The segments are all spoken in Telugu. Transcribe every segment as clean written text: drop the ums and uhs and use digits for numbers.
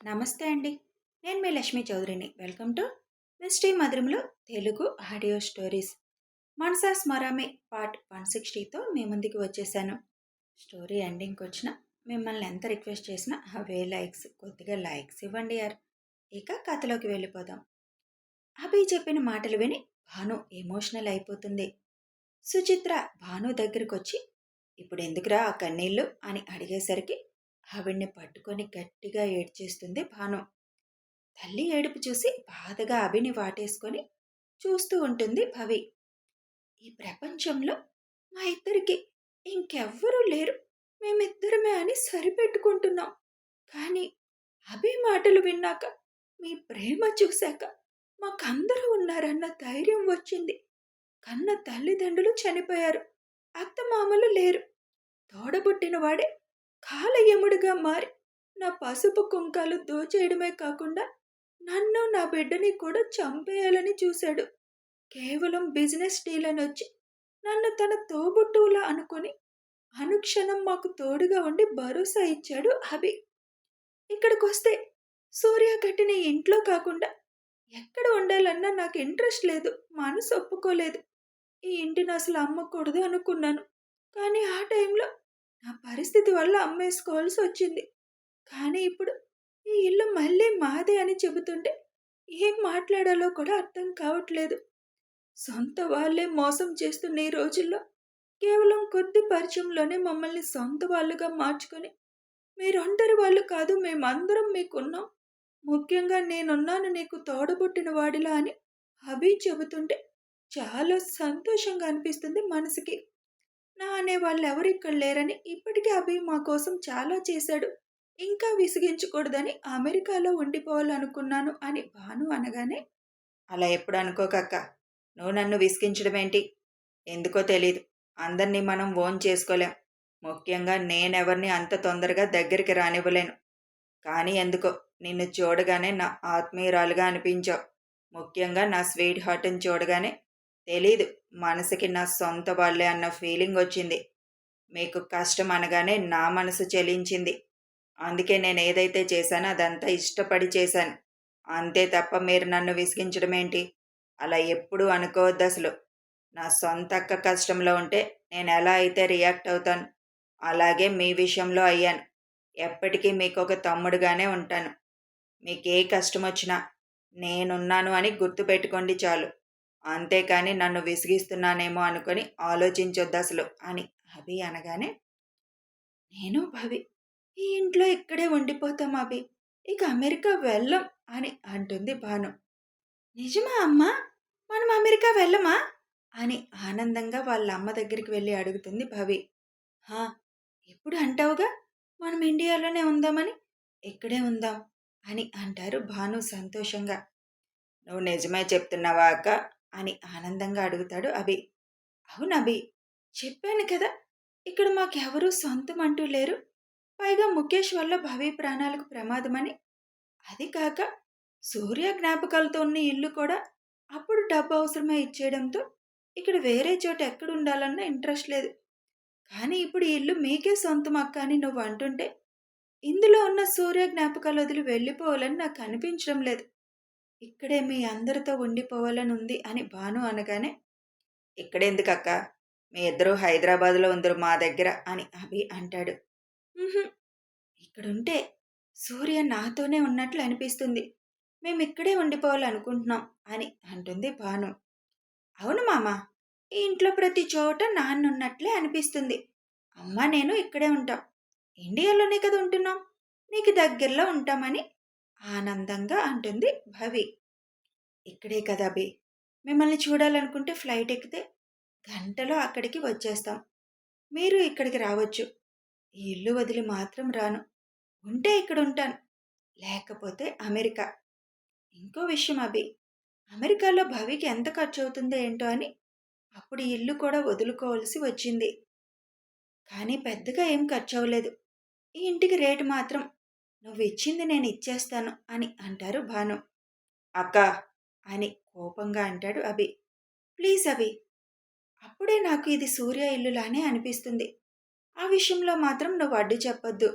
నమస్తే అండి. నేను మీ లక్ష్మీ చౌదరిని. వెల్కమ్ టు మిస్టీ మధురంలో తెలుగు ఆడియో స్టోరీస్. మనసా స్మరామి పార్ట్ 160తో మీ ముందుకు వచ్చేసాను. స్టోరీ ఎండింగ్కి వచ్చిన మిమ్మల్ని ఎంత రిక్వెస్ట్ చేసినా అవే లైక్స్, కొద్దిగా లైక్స్ ఇవ్వండి యార్. ఇక కథలోకి వెళ్ళిపోదాం. అభి చెప్పిన మాటలు విని భాను ఎమోషనల్ అయిపోతుంది. సుచిత్ర భాను దగ్గరకొచ్చి ఇప్పుడు ఎందుకురా ఆ కన్నీళ్ళు అని అడిగేసరికి ఆవిడ్ని పట్టుకొని గట్టిగా ఏడ్చేస్తుంది భాను. తల్లి ఏడుపు చూసి బాధగా అభిని వాటేసుకొని చూస్తూ ఉంటుంది భవి. ఈ ప్రపంచంలో మా ఇద్దరికి ఇంకెవ్వరూ లేరు, మేమిద్దరమే అని సరిపెట్టుకుంటున్నాం. కానీ అభి మాటలు విన్నాక, మీ ప్రేమ చూశాక మాకందరూ ఉన్నారన్న ధైర్యం వచ్చింది. కన్న తల్లిదండ్రులు చనిపోయారు, అత్తమామలు లేరు. తోడబుట్టిన వాడే కాలయముడిగా మారి నా పసుపు కుంకాలు దోచేయడమే కాకుండా నన్ను నా బిడ్డని కూడా చంపేయాలని చూశాడు. కేవలం బిజినెస్ డీల్ అని వచ్చి నన్ను తన తోబుట్టువులా అనుకొని అనుక్షణం మాకు తోడుగా ఉండి భరోసా ఇచ్చాడు అభి. ఇక్కడికొస్తే సూర్య కట్టిన ఇంట్లో కాకుండా ఎక్కడ ఉండాలన్నా నాకు ఇంట్రెస్ట్ లేదు, మనసు ఒప్పుకోలేదు. ఈ ఇంటిని అసలు అమ్మకూడదు అనుకున్నాను. కానీ ఆ టైంలో నా పరిస్థితి వల్ల అమ్మేసుకోవాల్సి వచ్చింది. కానీ ఇప్పుడు ఈ ఇల్లు మళ్ళీ మాదే అని చెబుతుంటే ఏం మాట్లాడాలో కూడా అర్థం కావట్లేదు. సొంత వాళ్ళే మోసం చేస్తున్న ఈ రోజుల్లో కేవలం కొద్ది పరిచయంలోనే మమ్మల్ని సొంత వాళ్ళుగా మార్చుకొని మీరొంటరి వాళ్ళు కాదు, మేమందరం మీకున్నాం, ముఖ్యంగా నేనున్నాను నీకు తోడబుట్టిన వాడిలా అని అభి చెబుతుంటే చాలా సంతోషంగా అనిపిస్తుంది మనసుకి. నా అనే వాళ్ళు ఎవరు ఇక్కడ లేరని, ఇప్పటికే అభి మా కోసం చాలా చేశాడు, ఇంకా విసిగించకూడదని అమెరికాలో ఉండిపోవాలనుకున్నాను అని భాను అనగానే, అలా ఎప్పుడు అనుకోకక్క, నువ్వు నన్ను విసిగించడమేంటి? ఎందుకో తెలీదు, అందరినీ మనం ఓన్ చేసుకోలేం. ముఖ్యంగా నేనెవరిని అంత తొందరగా దగ్గరికి రానివ్వలేను. కానీ ఎందుకో నిన్ను చూడగానే నా ఆత్మీయురాలుగా అనిపించావు. ముఖ్యంగా నా స్వీట్ హార్ట్ని చూడగానే తెలీదు, మనసుకి నా సొంత వాళ్ళే అన్న ఫీలింగ్ వచ్చింది. మీకు కష్టం అనగానే నా మనసు చలించింది. అందుకే నేను ఏదైతే చేశానో అదంతా ఇష్టపడి చేశాను. అంతే తప్ప మీరు నన్ను విసిగించడమేంటి? అలా ఎప్పుడూ అనుకోవద్దు అసలు. నా సొంత అక్క కష్టంలో ఉంటే నేను ఎలా అయితే రియాక్ట్ అవుతాను, అలాగే మీ విషయంలో అయ్యాను. ఎప్పటికీ మీకు ఒక తమ్ముడుగానే ఉంటాను. మీకే కష్టం వచ్చినా నేనున్నాను అని గుర్తుపెట్టుకోండి చాలు. అంతేకాని నన్ను విసిగిస్తున్నానేమో అనుకొని ఆలోచించొద్దు అసలు అని అభి అనగానే, నేను భవి ఈ ఇంట్లో ఇక్కడే ఉండిపోతాం అభి, ఇక అమెరికా వెళ్ళం అని అంటుంది భాను. నిజమా అమ్మా? మనం అమెరికా వెళ్ళమా అని ఆనందంగా వాళ్ళ అమ్మ దగ్గరికి వెళ్ళి అడుగుతుంది భవి. హా, ఎప్పుడు అంటావుగా మనం ఇండియాలోనే ఉందామని, ఇక్కడే ఉందాం అని అంటారు భాను సంతోషంగా. నువ్వు నిజమే చెప్తున్నావా అక్క అని ఆనందంగా అడుగుతాడు అభి. అవును అభి, చెప్పాను కదా, ఇక్కడ మాకెవరూ సొంతం అంటూ లేరు. పైగా ముఖేష్ వల్ల భవి ప్రాణాలకు ప్రమాదమని, అది కాక సూర్య జ్ఞాపకాలతో ఉన్న ఇల్లు కూడా అప్పుడు డబ్బు అవసరమే ఇచ్చేయడంతో ఇక్కడ వేరే చోట ఎక్కడ ఉండాలన్నా ఇంట్రెస్ట్ లేదు. కానీ ఇప్పుడు ఈ ఇల్లు మీకే సొంతం అక్క అని నువ్వు అంటుంటే ఇందులో ఉన్న సూర్య జ్ఞాపకాలు వదిలి వెళ్ళిపోవాలని నాకు అనిపించడం లేదు. ఇక్కడే మీ అందరితో ఉండిపోవాలని ఉంది అని భాను అనగానే, ఇక్కడెందుకక్క, మీ ఇద్దరూ హైదరాబాదులో ఉందరు మా దగ్గర అని అభి అంటాడు. "ఉహుం, ఇక్కడుంటే సూర్య నాతోనే ఉన్నట్లు అనిపిస్తుంది, మేమిక్కడే ఉండిపోవాలనుకుంటున్నాం అని అంటుంది భాను. అవును మామ, ఈ ఇంట్లో ప్రతి చోట నాన్నున్నట్లే అనిపిస్తుంది. అమ్మ నేను ఇక్కడే ఉంటాం, ఇండియాలోనే కదా ఉంటున్నాం, నీకు దగ్గరలో ఉంటామని ఆనందంగా అంటుంది భవి. ఇక్కడే కదా అభి, మిమ్మల్ని చూడాలనుకుంటే ఫ్లైట్ ఎక్కితే గంటలో అక్కడికి వచ్చేస్తాం. మీరు ఇక్కడికి రావచ్చు. ఈ ఇల్లు వదిలి మాత్రం రాను. ఉంటే ఇక్కడ ఉంటాను, లేకపోతే అమెరికా. ఇంకో విషయం అభి, అమెరికాలో భవికి ఎంత ఖర్చు అవుతుందో ఏంటో అని అప్పుడు ఈ ఇల్లు కూడా వదులుకోవాల్సి వచ్చింది. కానీ పెద్దగా ఏం ఖర్చు అవ్వలేదు. ఈ ఇంటికి రేటు మాత్రం నువ్వు ఇచ్చింది నేను ఇచ్చేస్తాను అని అంటారు భాను. అక్క అని కోపంగా అంటాడు అభి. ప్లీజ్ అభి, అప్పుడే నాకు ఇది సూర్య ఇల్లులానే అనిపిస్తుంది. ఆ విషయంలో మాత్రం నువ్వు అడ్డు చెప్పొద్దు.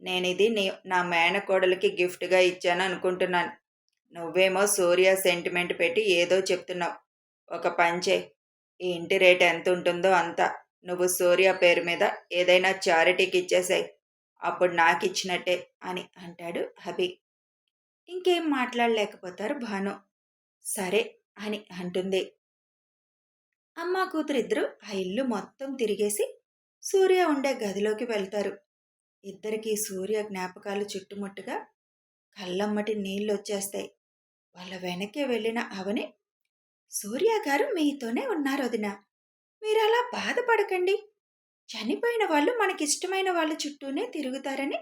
నేనిది నా మేనకోడలికి గిఫ్ట్‌గా ఇచ్చాను అనుకుంటున్నాను. నువ్వేమో సూర్య సెంటిమెంట్ పెట్టి ఏదో చెప్తున్నావు. ఒక పని చెయ్. ఈ ఇంటి రేట్ ఎంతుంటుందో అంత నువ్వు సూర్య పేరు మీద ఏదైనా చారిటీకి ఇచ్చేసేయ్. అప్పుడు నాకిచ్చినట్టే అని అంటాడు అభి. ఇంకేం మాట్లాడలేకపోతారు భాను. సరే అని అంటుంది. అమ్మా కూతురిద్దరూ ఆ ఇల్లు మొత్తం తిరిగేసి సూర్య ఉండే గదిలోకి వెళ్తారు. ఇద్దరికీ సూర్య జ్ఞాపకాలు చుట్టుముట్టుగా కళ్ళమ్మటి నీళ్ళొచ్చేస్తాయి. వాళ్ళ వెనకే వెళ్ళిన అవని, సూర్య గారు మీతోనే ఉన్నారు వదినా. మీరలా బాధపడకండి. చనిపోయిన వాళ్ళు మనకిష్టమైన వాళ్ళ చుట్టూనే తిరుగుతారని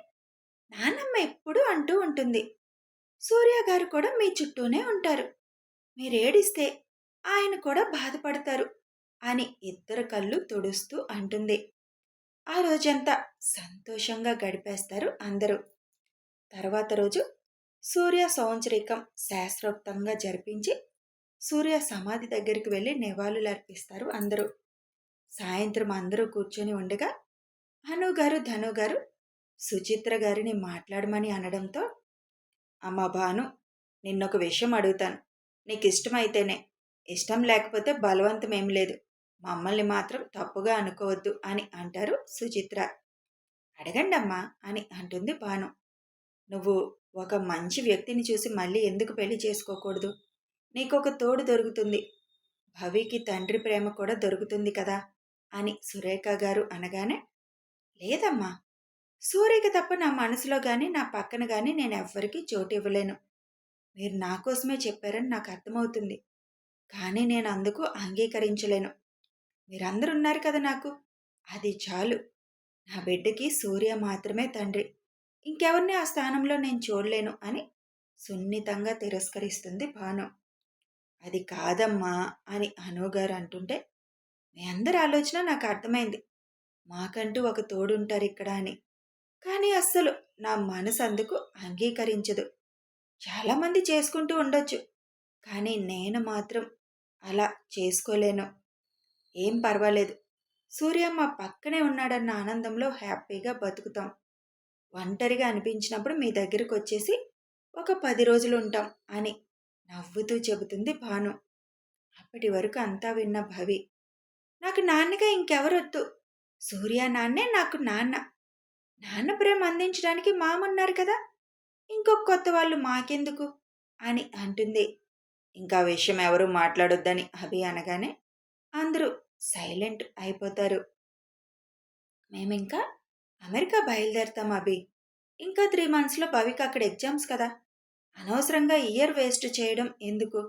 నాన్నమ్మ ఎప్పుడూ అంటూ ఉంటుంది. సూర్య గారు కూడా మీ చుట్టూనే ఉంటారు. మీరేడిస్తే ఆయన కూడా బాధపడతారు అని ఇద్దరు కళ్ళు తుడుస్తూ అంటుంది. ఆ రోజంతా సంతోషంగా గడిపేస్తారు అందరూ. తర్వాత రోజు సూర్య సంవత్సరికం శాస్త్రోక్తంగా జరిపించి సూర్య సమాధి దగ్గరికి వెళ్ళి నివాళులర్పిస్తారు అందరూ. సాయంత్రం అందరూ కూర్చొని ఉండగా అనుగారు ధనుగారు సుచిత్ర గారిని మాట్లాడమని అనడంతో, అమ్మా భాను, నిన్నొక విషయం అడుగుతాను. నీకిష్టమైతేనే, ఇష్టం లేకపోతే బలవంతమేం లేదు. మమ్మల్ని మాత్రం తప్పుగా అనుకోవద్దు అని అంటారు సుచిత్ర. అడగండమ్మా అని అంటుంది భాను. నువ్వు ఒక మంచి వ్యక్తిని చూసి మళ్ళీ ఎందుకు పెళ్లి చేసుకోకూడదు? నీకొక తోడు దొరుకుతుంది. భవికి తండ్రి ప్రేమ కూడా దొరుకుతుంది కదా అని సురేఖ గారు అనగానే, లేదమ్మా, సూర్యకి తప్ప నా మనసులో గాని నా పక్కన గాని నేనెవ్వరికీ చోటు ఇవ్వలేను. మీరు నా కోసమే చెప్పారని నాకు అర్థమవుతుంది. కానీ నేను అందుకు అంగీకరించలేను. మీరందరున్నారు కదా నాకు, అది చాలు. నా బిడ్డకి సూర్య మాత్రమే తండ్రి. ఇంకెవరిని ఆ స్థానంలో నేను చూడలేను అని సున్నితంగా తిరస్కరిస్తుంది భాను. అది కాదమ్మా అని అనుగారు అంటుంటే, మీ అందరి ఆలోచన నాకు అర్థమైంది. మాకంటూ ఒక తోడుంటారిక్కడ అని. కానీ అస్సలు నా మనసు అందుకు అంగీకరించదు. చాలామంది చేసుకుంటూ ఉండొచ్చు. కానీ నేను మాత్రం అలా చేసుకోలేను. ఏం పర్వాలేదు. సూర్య మా పక్కనే ఉన్నాడన్న ఆనందంలో హ్యాపీగా బతుకుతాం. ఒంటరిగా అనిపించినప్పుడు మీ దగ్గరకు వచ్చేసి ఒక 10 రోజులు ఉంటాం అని నవ్వుతూ చెబుతుంది భాను. అప్పటి వరకు అంతా విన్న భవి, నాకు నాన్నగా ఇంకెవరొద్దు. సూర్య నాన్నే నాకు నాన్న. నాన్న ప్రేమ అందించడానికి మామున్నారు కదా, ఇంకొక కొత్త వాళ్ళు మాకెందుకు అని అంటుంది. ఇంకా విషయం ఎవరూ మాట్లాడొద్దని అభి అనగానే అందరూ సైలెంట్ అయిపోతారు. మేమింకా అమెరికా బయలుదేరతాం అభి. ఇంకా 3 మంత్స్లో భవికి అక్కడ ఎగ్జామ్స్ కదా. అనవసరంగా ఇయర్ వేస్ట్ చేయడం ఎందుకు?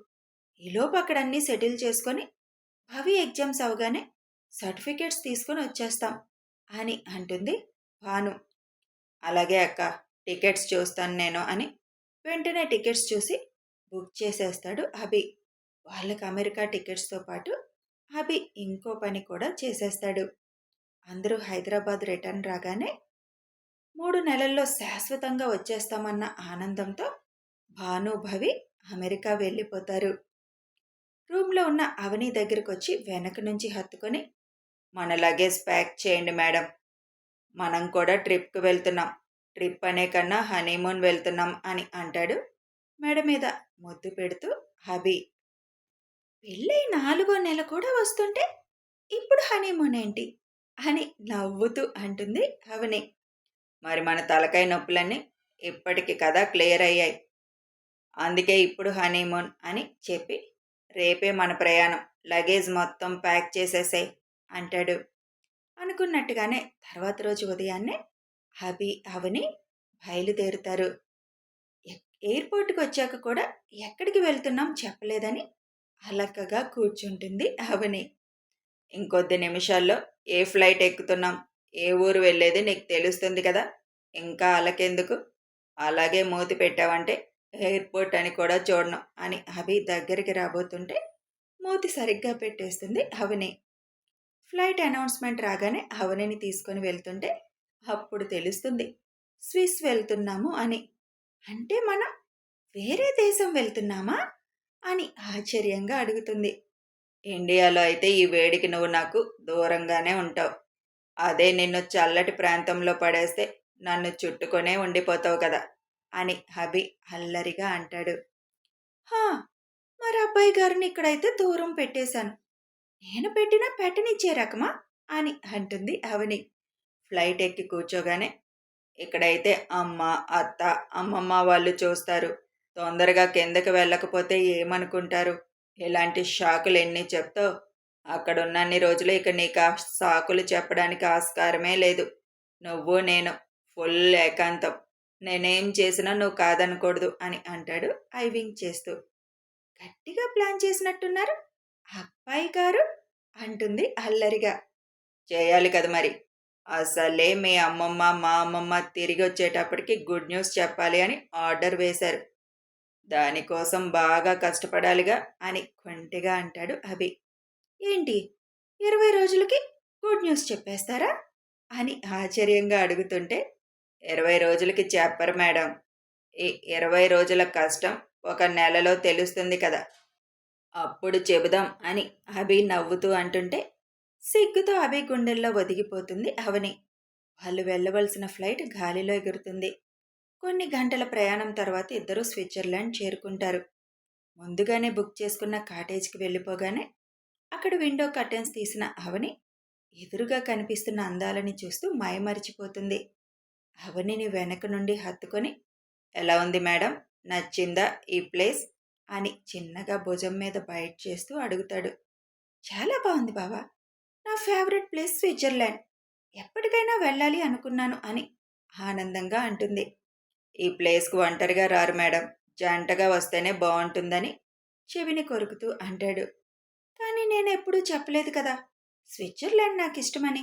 ఈలోపు అక్కడ అన్నీ సెటిల్ చేసుకొని భవి ఎగ్జామ్స్ అవగానే సర్టిఫికేట్స్ తీసుకొని వచ్చేస్తాం అని అంటుంది భాను. అలాగే అక్క, టికెట్స్ చూస్తాను నేను అని వెంటనే టికెట్స్ చూసి బుక్ చేసేస్తాడు అభి. వాళ్ళకి అమెరికా టికెట్స్తో పాటు అభి ఇంకో పని కూడా చేసేస్తాడు. అందరూ హైదరాబాద్ రిటర్న్ రాగానే 3 నెలల్లో శాశ్వతంగా వచ్చేస్తామన్న ఆనందంతో భాను భవి అమెరికా వెళ్ళిపోతారు. రూమ్లో ఉన్న అవని దగ్గరకు వచ్చి వెనక నుంచి హత్తుకొని, మన లగేజ్ ప్యాక్ చేయండి మేడం. మనం కూడా ట్రిప్కి వెళ్తున్నాం. ట్రిప్ అనే కన్నా హనీమూన్ వెళ్తున్నాం అని అంటాడు మెడ మీద ముద్దు పెడుతూ అభి. పెళ్ళై 4వ నెల కూడా వస్తుంటే ఇప్పుడు హనీమూన్ ఏంటి అని నవ్వుతూ అంటుంది అవని. మరి మన తలకాయ నొప్పులన్నీ ఇప్పటికి కదా క్లియర్ అయ్యాయి. అందుకే ఇప్పుడు హనీమూన్ అని చెప్పి రేపే మన ప్రయాణం. లగేజ్ మొత్తం ప్యాక్ చేసేసాయి అంటాడు. అనుకున్నట్టుగానే తర్వాత రోజు ఉదయాన్నే అభి అవని బయలుదేరుతారు. ఎయిర్పోర్ట్కి వచ్చాక కూడా ఎక్కడికి వెళ్తున్నాం చెప్పలేదని అలక్కగా కూర్చుంటుంది అవని. ఇంకొద్ది నిమిషాల్లో ఏ ఫ్లైట్ ఎక్కుతున్నాం, ఏ ఊరు వెళ్ళేది నీకు తెలుస్తుంది కదా, ఇంకా అలకెందుకు? అలాగే మూతి పెట్టావంటే ఎయిర్పోర్ట్ అని కూడా చూడను అని అభి దగ్గరికి రాబోతుంటే మూతి సరిగ్గా పెట్టేస్తుంది అవని. ఫ్లైట్ అనౌన్స్మెంట్ రాగానే అవనిని తీసుకొని వెళ్తుంటే అప్పుడు తెలుస్తుంది స్విస్ వెళ్తున్నాము అని. అంటే మనం వేరే దేశం వెళ్తున్నామా అని ఆశ్చర్యంగా అడుగుతుంది. ఇండియాలో అయితే ఈ వేడికి నువ్వు నాకు దూరంగానే ఉంటావు. అదే నిన్ను చల్లటి ప్రాంతంలో పడేస్తే నన్ను చుట్టుకొనే ఉండిపోతావు కదా అని హబీ అల్లరిగా అంటాడు. హా, మరి అబ్బాయి గారిని ఇక్కడైతే దూరం పెట్టేశాను. నేను పెట్టినా పెట్టనిచ్చే రకమా అని అంటుంది అవని. ఫ్లైట్ ఎక్కి కూర్చోగానే, ఇక్కడైతే అమ్మ, అత్త, అమ్మమ్మ వాళ్ళు చూస్తారు. తొందరగా కిందకి వెళ్ళకపోతే ఏమనుకుంటారు? ఇలాంటి షాకులు ఎన్ని చెప్తావు? అక్కడున్నన్ని రోజులు ఇక నీకు ఆ సాకులు చెప్పడానికి ఆస్కారమే లేదు. నువ్వు నేను ఫుల్ ఏకాంతం. నేనేం చేసినా నువ్వు కాదనకూడదు అని అంటాడు ఐవింగ్ చేస్తూ. గట్టిగా ప్లాన్ చేసినట్టున్నారు అబ్బాయి గారు అంటుంది అల్లరిగా. చేయాలి కదా మరి. అసలే మీ అమ్మమ్మ మా అమ్మమ్మ తిరిగి వచ్చేటప్పటికి గుడ్ న్యూస్ చెప్పాలి అని ఆర్డర్ వేశారు. దానికోసం బాగా కష్టపడాలిగా అని కొంటెగా అంటాడు అభి. ఏంటి 20 రోజులకి గుడ్ న్యూస్ చెప్పేస్తారా అని ఆశ్చర్యంగా అడుగుతుంటే, 20 రోజులకి చెప్పరు మేడం. ఈ 20 రోజుల కష్టం ఒక నెలలో తెలుస్తుంది కదా, అప్పుడు చెబుదాం అని అభి నవ్వుతూ అంటుంటే, సిగ్గుతో అభి గుండెల్లో ఒదిగిపోతుంది అవని. వాళ్ళు వెళ్ళవలసిన ఫ్లైట్ గాలిలో ఎగురుతుంది. కొన్ని గంటల ప్రయాణం తర్వాత ఇద్దరూ స్విట్జర్లాండ్ చేరుకుంటారు. ముందుగానే బుక్ చేసుకున్న కాటేజ్కి వెళ్ళిపోగానే అక్కడ విండో కర్టెన్స్ తీసిన అవని ఎదురుగా కనిపిస్తున్న అందాలని చూస్తూ మైమరిచిపోతుంది. అవనిని వెనక నుండి హత్తుకొని, ఎలా ఉంది మేడం, నచ్చిందా ఈ ప్లేస్ అని చిన్నగా భుజం మీద బైట్ చేస్తూ అడుగుతాడు. చాలా బాగుంది బావా, నా ఫేవరెట్ ప్లేస్ స్విట్జర్లాండ్, ఎప్పటికైనా వెళ్ళాలి అనుకున్నాను అని ఆనందంగా అంటుంది. ఈ ప్లేస్కు ఒంటరిగా రారు మేడం, జంటగా వస్తేనే బాగుంటుందని చెవిని కొరుకుతూ అంటాడు. కానీ నేనెప్పుడూ చెప్పలేదు కదా స్విట్జర్లాండ్ నాకు ఇష్టమని.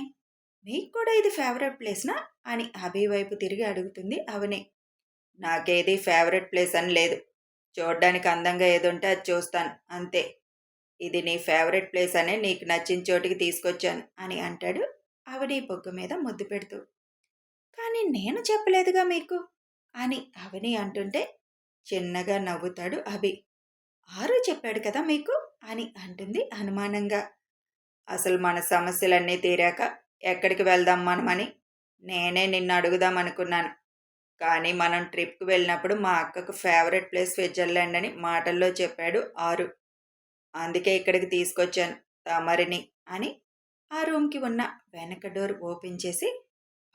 మీకు కూడా ఇది ఫేవరెట్ ప్లేస్నా అని అభి వైపు తిరిగి అడుగుతుంది అవని. నాకేది ఫేవరెట్ ప్లేస్ అని లేదు. చూడ్డానికి అందంగా ఏదుంటే అది చూస్తాను అంతే. ఇది నీ ఫేవరెట్ ప్లేస్ అనే నీకు నచ్చిన చోటికి తీసుకొచ్చాను అని అంటాడు అవని బొగ్గ మీద ముద్దు పెడుతూ. కానీ నేను చెప్పలేదుగా మీకు అని అవని అంటుంటే చిన్నగా నవ్వుతాడు అభి. ఆరు చెప్పాడు కదా మీకు అని అంటుంది అనుమానంగా. అసలు మన సమస్యలన్నీ తీరాక ఎక్కడికి వెళ్దాం మనమని నేనే నిన్ను అడుగుదామనుకున్నాను. కానీ మనం ట్రిప్కి వెళ్ళినప్పుడు మా అక్కకు ఫేవరెట్ ప్లేస్ స్విట్జర్లాండ్ అని మాటల్లో చెప్పాడు ఆరు. అందుకే ఇక్కడికి తీసుకొచ్చాను తమరిని అని ఆ రూమ్కి ఉన్న వెనక డోర్ ఓపెన్ చేసి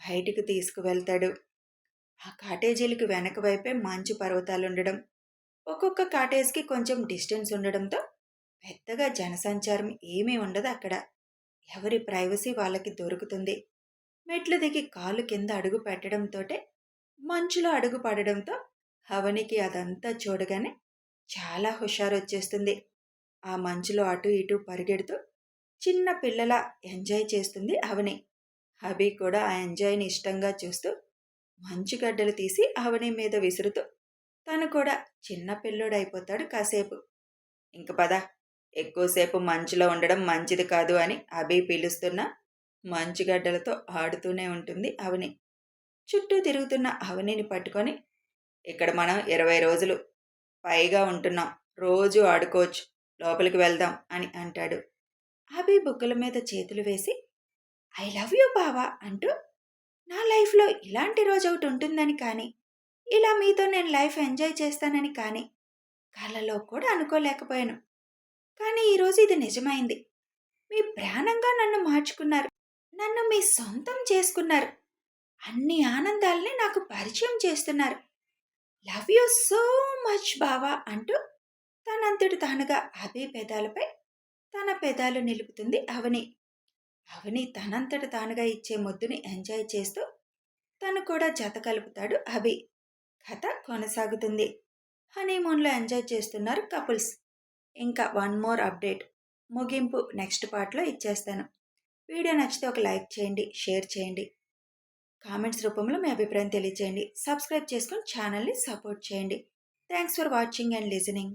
బయటికి తీసుకువెళ్తాడు. ఆ కాటేజీలకి వెనక వైపే మంచు పర్వతాలు ఉండడం, ఒక్కొక్క కాటేజ్కి కొంచెం డిస్టెన్స్ ఉండడంతో పెద్దగా జనసంచారం ఏమీ ఉండదు అక్కడ. ఎవరి ప్రైవసీ వాళ్ళకి దొరుకుతుంది. మెట్లు దిగి కాలు కింద అడుగు పెట్టడంతోటే మంచులో అడుగు పడడంతో అవనికి అదంతా చూడగానే చాలా హుషారు వచ్చేస్తుంది. ఆ మంచులో అటు ఇటు పరిగెడుతూ చిన్న పిల్లలా ఎంజాయ్ చేస్తుంది అవని. హబీ కూడా ఆ ఎంజాయ్ని ఇష్టంగా చూస్తూ మంచుగడ్డలు తీసి అవని మీద విసురుతూ తను కూడా చిన్న పిల్లోడైపోతాడు కాసేపు. ఇంక పద, ఎక్కువసేపు మంచులో ఉండడం మంచిది కాదు అని అభి పిలుస్తున్న మంచుగడ్డలతో ఆడుతూనే ఉంటుంది అవని. చుట్టూ తిరుగుతున్న అవనిని పట్టుకొని, ఇక్కడ మనం 20 రోజులు పైగా ఉంటున్నాం, రోజు ఆడుకోవచ్చు, లోపలికి వెళ్దాం అని అంటాడు. అభి బుగ్గల మీద చేతులు వేసి, ఐ లవ్ యూ బావా అంటూ, నా లైఫ్లో ఇలాంటి రోజు ఒకటి ఉంటుందని కానీ, ఇలా మీతో నేను లైఫ్ ఎంజాయ్ చేస్తానని కానీ కలలో కూడా అనుకోలేకపోయాను. కానీ ఈరోజు ఇది నిజమైంది. మీ ప్రాణంగా నన్ను మార్చుకున్నారు, నన్ను మీ సొంతం చేసుకున్నారు, అన్ని ఆనందాలని నాకు పరిచయం చేస్తున్నారు. లవ్ యూ సో మచ్ బావా అంటూ తనంతటి తానుగా అభి పెదాలపై తన పెదాలు నిలుపుతుంది అవని. అవని తనంతట తానుగా ఇచ్చే ముద్దుని ఎంజాయ్ చేస్తూ తను కూడా జత కలుపుతాడు అభి. కథ కొనసాగుతుంది. హనీమూన్లో ఎంజాయ్ చేస్తున్నారు కపుల్స్. ఇంకా వన్ మోర్ అప్డేట్, ముగింపు నెక్స్ట్ పార్ట్లో ఇచ్చేస్తాను. వీడియో నచ్చితే ఒక లైక్ చేయండి, షేర్ చేయండి, కామెంట్స్ రూపంలో మీ అభిప్రాయం తెలియచేయండి. సబ్స్క్రైబ్ చేసుకొని ఛానల్ని సపోర్ట్ చేయండి. Thanks for watching and listening.